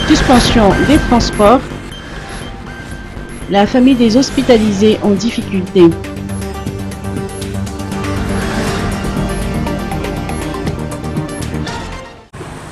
Suspension des transports. La famille des hospitalisés en difficulté.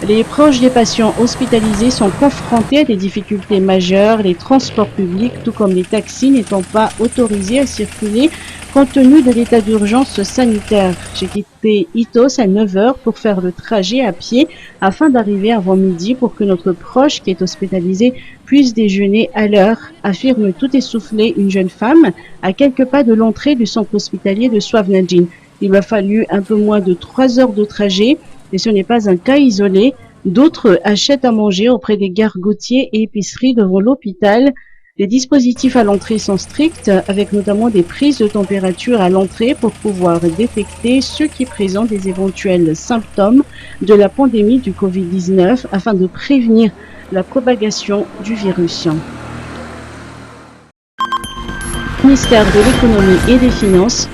Les proches des patients hospitalisés sont confrontés à des difficultés majeures, les transports publics, tout comme les taxis, n'étant pas autorisés à circuler compte tenu de l'état d'urgence sanitaire. J'ai quitté Itos à 9 h pour faire le trajet à pied afin d'arriver avant midi pour que notre proche qui est hospitalisé puisse déjeuner à l'heure, affirme tout essoufflée une jeune femme à quelques pas de l'entrée du centre hospitalier de Swavnadjin. Il m'a fallu un peu moins de 3 heures de trajet. Et ce n'est pas un cas isolé. D'autres achètent à manger auprès des gares Gautier et épiceries devant l'hôpital. Les dispositifs à l'entrée sont stricts, avec notamment des prises de température à l'entrée pour pouvoir détecter ceux qui présentent des éventuels symptômes de la pandémie du Covid-19 afin de prévenir la propagation du virus. Ministère de l'économie et des finances,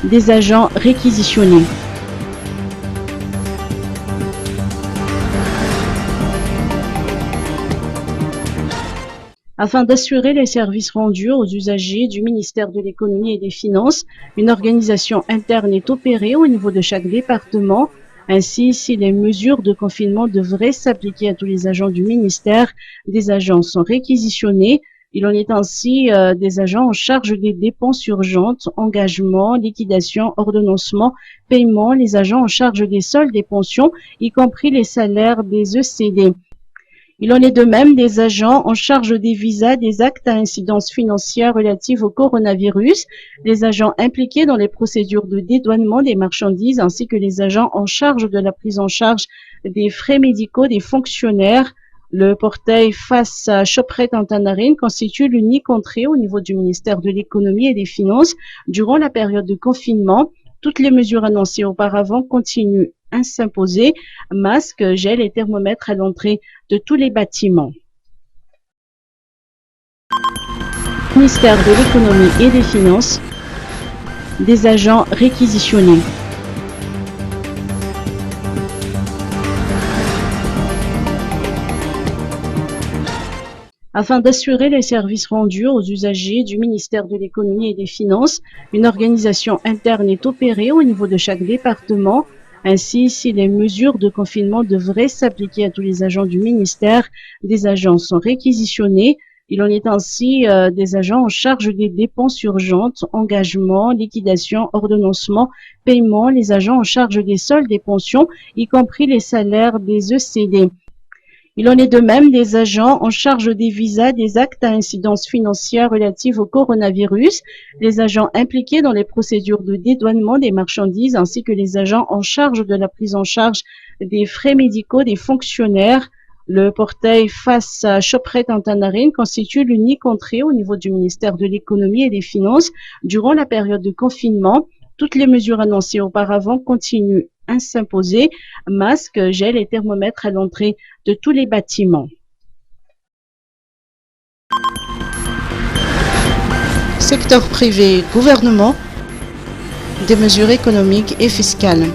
des agents réquisitionnés. Afin d'assurer les services rendus aux usagers du ministère de l'économie et des finances, une organisation interne est opérée au niveau de chaque département. Ainsi, si les mesures de confinement devraient s'appliquer à tous les agents du ministère, des agents sont réquisitionnés. Il en est ainsi des agents en charge des dépenses urgentes, engagement, liquidation, ordonnancement, paiement, les agents en charge des soldes des pensions, y compris les salaires des ECD. Il en est de même des agents en charge des visas, des actes à incidence financière relatifs au coronavirus, les agents impliqués dans les procédures de dédouanement des marchandises ainsi que les agents en charge de la prise en charge des frais médicaux des fonctionnaires. Le portail face à Shoprite Antanarine constitue l'unique entrée au niveau du ministère de l'économie et des finances durant la période de confinement. Toutes les mesures annoncées auparavant continuent à s'imposer, masques, gel et thermomètres à l'entrée de tous les bâtiments. Ministère de l'économie et des finances, des agents réquisitionnés. Afin d'assurer les services rendus aux usagers du ministère de l'économie et des finances, une organisation interne est opérée au niveau de chaque département. Ainsi, si les mesures de confinement devraient s'appliquer à tous les agents du ministère, des agents sont réquisitionnés. Il en est ainsi des agents en charge des dépenses urgentes, engagement, liquidation, ordonnancement, paiement, les agents en charge des soldes des pensions, y compris les salaires des ECD. Il en est de même des agents en charge des visas, des actes à incidence financière relatifs au coronavirus, les agents impliqués dans les procédures de dédouanement des marchandises ainsi que les agents en charge de la prise en charge des frais médicaux des fonctionnaires. Le portail face à Shoprite Antanarine constitue l'unique entrée au niveau du ministère de l'économie et des finances durant la période de confinement. Toutes les mesures annoncées auparavant continuent à s'imposer, masques, gel et thermomètres à l'entrée de tous les bâtiments. Secteur privé, gouvernement, des mesures économiques et fiscales.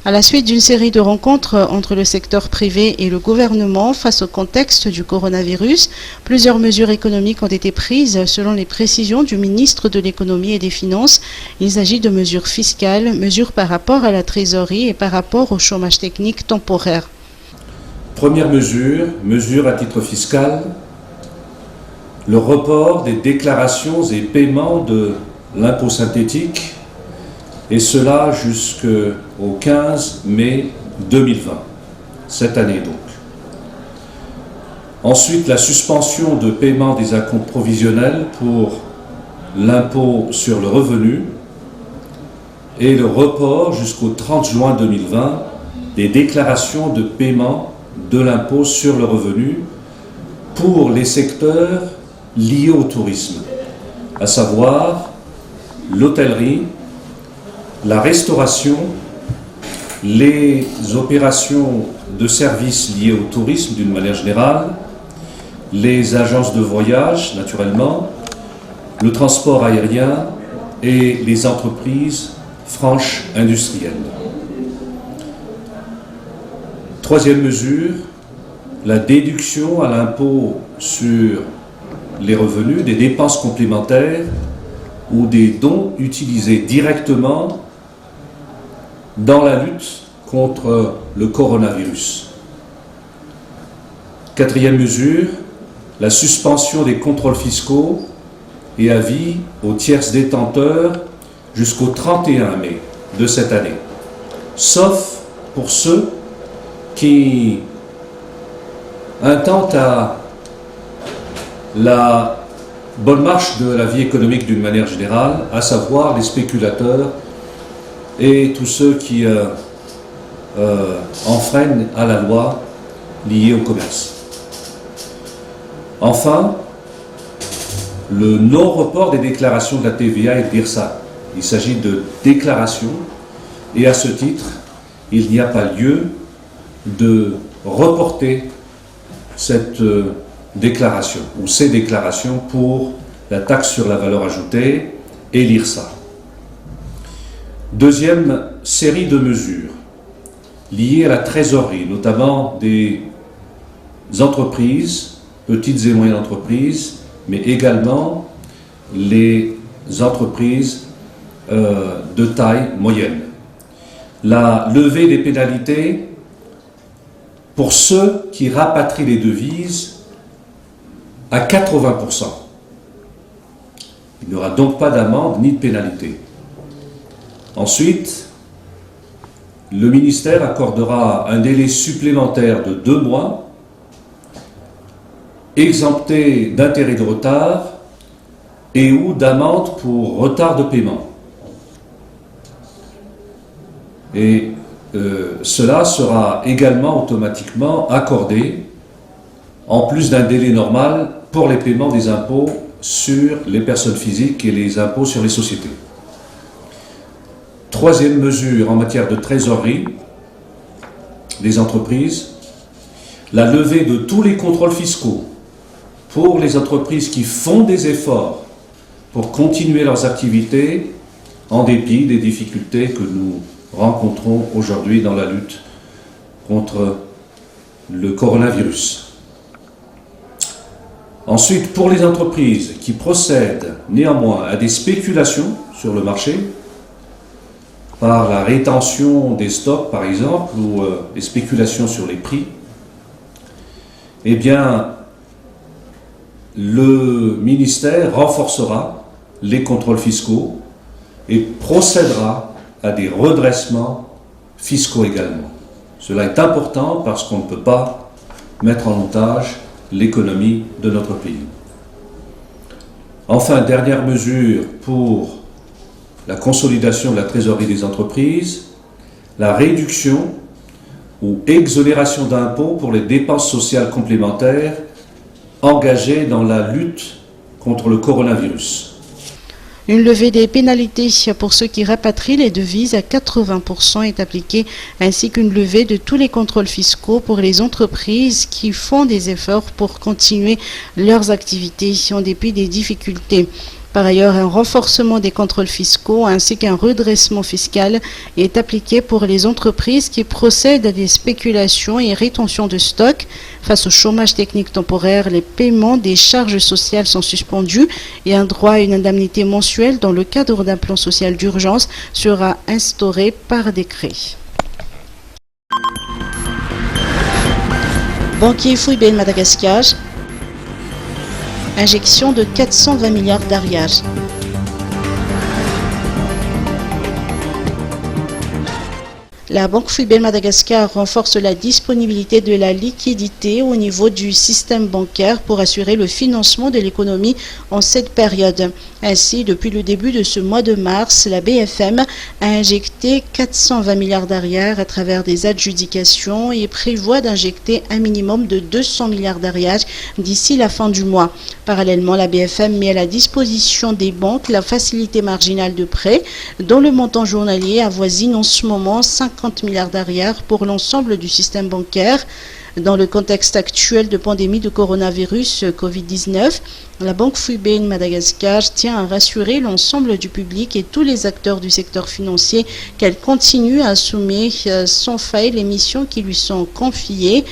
À la suite d'une série de rencontres entre le secteur privé et le gouvernement face au contexte du coronavirus, plusieurs mesures économiques ont été prises selon les précisions du ministre de l'économie et des finances. Il s'agit de mesures fiscales, mesures par rapport à la trésorerie et par rapport au chômage technique temporaire. Première mesure, mesure à titre fiscal, le report des déclarations et paiements de l'impôt synthétique, et cela jusqu'au 15 mai 2020, cette année donc. Ensuite, la suspension de paiement des acomptes provisionnels pour l'impôt sur le revenu et le report jusqu'au 30 juin 2020 des déclarations de paiement de l'impôt sur le revenu pour les secteurs liés au tourisme, à savoir l'hôtellerie, la restauration, les opérations de services liés au tourisme d'une manière générale, les agences de voyage naturellement, le transport aérien et les entreprises franche industrielle. Troisième mesure, la déduction à l'impôt sur les revenus des dépenses complémentaires ou des dons utilisés directement dans la lutte contre le coronavirus. Quatrième mesure, la suspension des contrôles fiscaux et avis aux tierces détenteurs jusqu'au 31 mai de cette année, sauf pour ceux qui intentent à la bonne marche de la vie économique d'une manière générale, à savoir les spéculateurs et tous ceux qui enfreignent à la loi liée au commerce. Enfin, le non-report des déclarations de la TVA et de l'IRSA. Il s'agit de déclarations et à ce titre, il n'y a pas lieu de reporter cette déclaration ou ces déclarations pour la taxe sur la valeur ajoutée et l'IRSA. Deuxième série de mesures liées à la trésorerie, notamment des entreprises, petites et moyennes entreprises, mais également les entreprises de taille moyenne. La levée des pénalités pour ceux qui rapatrient les devises à 80%. Il n'y aura donc pas d'amende ni de pénalité. Ensuite, le ministère accordera un délai supplémentaire de 2 mois, exempté d'intérêts de retard et ou d'amende pour retard de paiement. Et cela sera également automatiquement accordé, en plus d'un délai normal, pour les paiements des impôts sur les personnes physiques et les impôts sur les sociétés. Troisième mesure en matière de trésorerie des entreprises, la levée de tous les contrôles fiscaux pour les entreprises qui font des efforts pour continuer leurs activités en dépit des difficultés que nous rencontrons aujourd'hui dans la lutte contre le coronavirus. Ensuite, pour les entreprises qui procèdent néanmoins à des spéculations sur le marché, par la rétention des stocks par exemple, ou des spéculations sur les prix, eh bien, le ministère renforcera les contrôles fiscaux et procédera à des redressements fiscaux également. Cela est important parce qu'on ne peut pas mettre en otage l'économie de notre pays. Enfin, dernière mesure pour la consolidation de la trésorerie des entreprises, la réduction ou exonération d'impôts pour les dépenses sociales complémentaires engagées dans la lutte contre le coronavirus. Une levée des pénalités pour ceux qui rapatrient les devises à 80% est appliquée, ainsi qu'une levée de tous les contrôles fiscaux pour les entreprises qui font des efforts pour continuer leurs activités en dépit des difficultés. Par ailleurs, un renforcement des contrôles fiscaux ainsi qu'un redressement fiscal est appliqué pour les entreprises qui procèdent à des spéculations et rétentions de stock. Face au chômage technique temporaire, les paiements des charges sociales sont suspendus et un droit à une indemnité mensuelle dans le cadre d'un plan social d'urgence sera instauré par décret. Banquier Fouibé Madagascar. Injection de 420 milliards d'ariage. La Banque Fouibé Madagascar renforce la disponibilité de la liquidité au niveau du système bancaire pour assurer le financement de l'économie en cette période. Ainsi, depuis le début de ce mois de mars, la BFM a injecté 420 milliards d'ariage à travers des adjudications et prévoit d'injecter un minimum de 200 milliards d'ariage d'ici la fin du mois. Parallèlement, la BFM met à la disposition des banques la facilité marginale de prêt, dont le montant journalier avoisine en ce moment 50 milliards d'ariage pour l'ensemble du système bancaire. Dans le contexte actuel de pandémie de coronavirus Covid-19, la Banque FUIBEN Madagascar tient à rassurer l'ensemble du public et tous les acteurs du secteur financier qu'elle continue à assumer sans faille les missions qui lui sont confiées.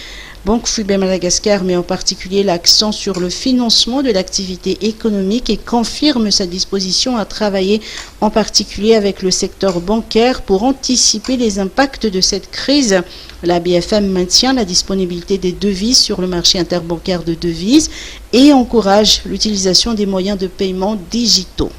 Banque FUIBEN Madagascar met en particulier l'accent sur le financement de l'activité économique et confirme sa disposition à travailler en particulier avec le secteur bancaire pour anticiper les impacts de cette crise. La BFM maintient la disponibilité des devises sur le marché interbancaire de devises et encourage l'utilisation des moyens de paiement digitaux.